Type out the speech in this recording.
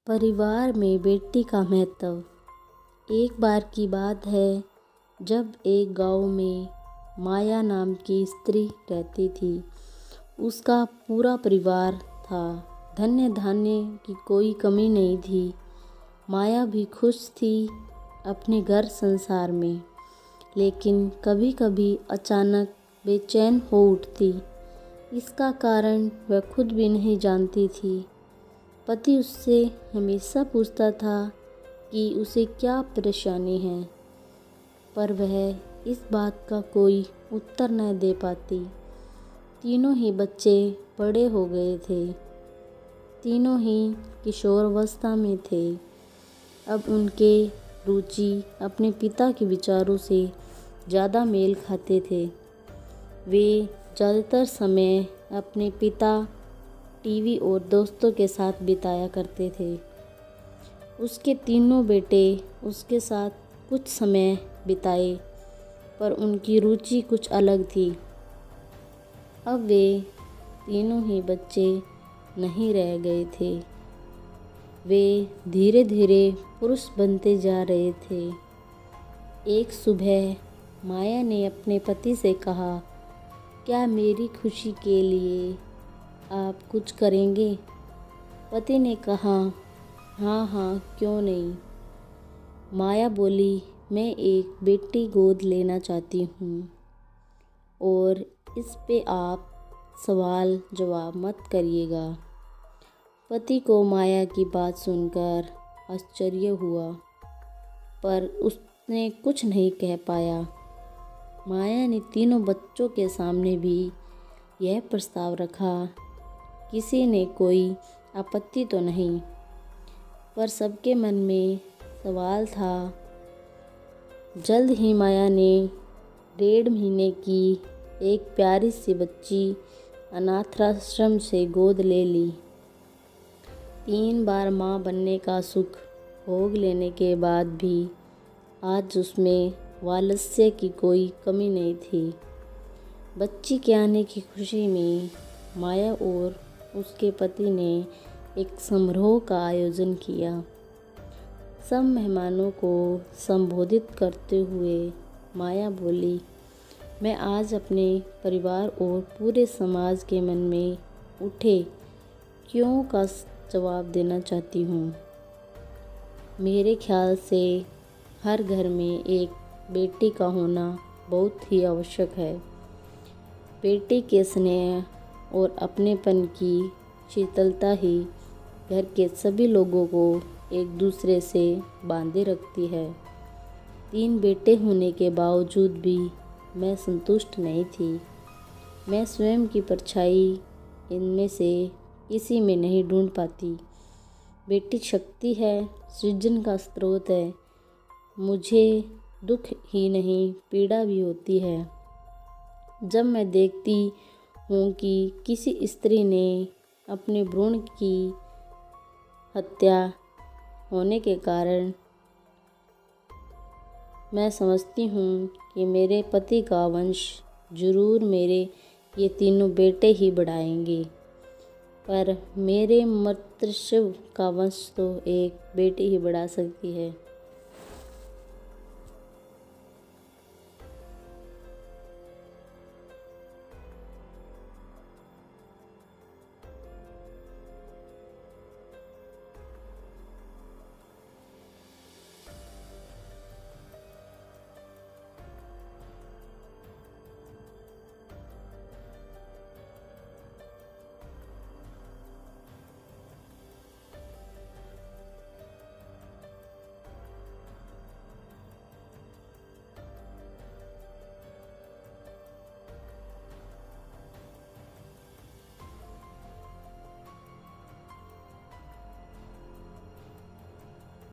परिवार में बेटी का महत्व। एक बार की बात है जब एक गांव में माया नाम की स्त्री रहती थी। उसका पूरा परिवार था। धन्य धान्य की कोई कमी नहीं थी। माया भी खुश थी अपने घर संसार में, लेकिन कभी कभी अचानक बेचैन हो उठती। इसका कारण वह खुद भी नहीं जानती थी। पति उससे हमेशा पूछता था कि उसे क्या परेशानी है, पर वह इस बात का कोई उत्तर न दे पाती। तीनों ही बच्चे बड़े हो गए थे, तीनों ही किशोरावस्था में थे। अब उनके रुचि अपने पिता के विचारों से ज़्यादा मेल खाते थे। वे ज़्यादातर समय अपने पिता, टीवी और दोस्तों के साथ बिताया करते थे। उसके तीनों बेटे उसके साथ कुछ समय बिताए, पर उनकी रुचि कुछ अलग थी। अब वे तीनों ही बच्चे नहीं रह गए थे। वे धीरे धीरे पुरुष बनते जा रहे थे। एक सुबह माया ने अपने पति से कहा, क्या मेरी खुशी के लिए आप कुछ करेंगे? पति ने कहा, हाँ हाँ, क्यों नहीं। माया बोली, मैं एक बेटी गोद लेना चाहती हूँ और इस पे आप सवाल जवाब मत करिएगा। पति को माया की बात सुनकर आश्चर्य हुआ, पर उसने कुछ नहीं कह पाया। माया ने तीनों बच्चों के सामने भी यह प्रस्ताव रखा। किसी ने कोई आपत्ति तो नहीं, पर सबके मन में सवाल था। जल्द ही माया ने 1.5 महीने की एक प्यारी सी बच्ची अनाथाश्रम से गोद ले ली। 3 बार माँ बनने का सुख भोग लेने के बाद भी आज उसमें वात्सल्य की कोई कमी नहीं थी। बच्ची के आने की खुशी में माया और उसके पति ने एक समारोह का आयोजन किया। सब मेहमानों को संबोधित करते हुए माया बोली, मैं आज अपने परिवार और पूरे समाज के मन में उठे क्यों का जवाब देना चाहती हूँ। मेरे ख्याल से हर घर में एक बेटी का होना बहुत ही आवश्यक है। बेटी के स्नेह और अपनेपन की शीतलता ही घर के सभी लोगों को एक दूसरे से बांधे रखती है। 3 बेटे होने के बावजूद भी मैं संतुष्ट नहीं थी। मैं स्वयं की परछाई इनमें से किसी में नहीं ढूंढ पाती। बेटी शक्ति है, सृजन का स्रोत है। मुझे दुख ही नहीं, पीड़ा भी होती है जब मैं देखती हूँ कि किसी स्त्री ने अपने भ्रूण की हत्या होने के कारण। मैं समझती हूँ कि मेरे पति का वंश जरूर मेरे ये तीनों बेटे ही बढ़ाएंगे, पर मेरे मातृत्व का वंश तो एक बेटी ही बढ़ा सकती है।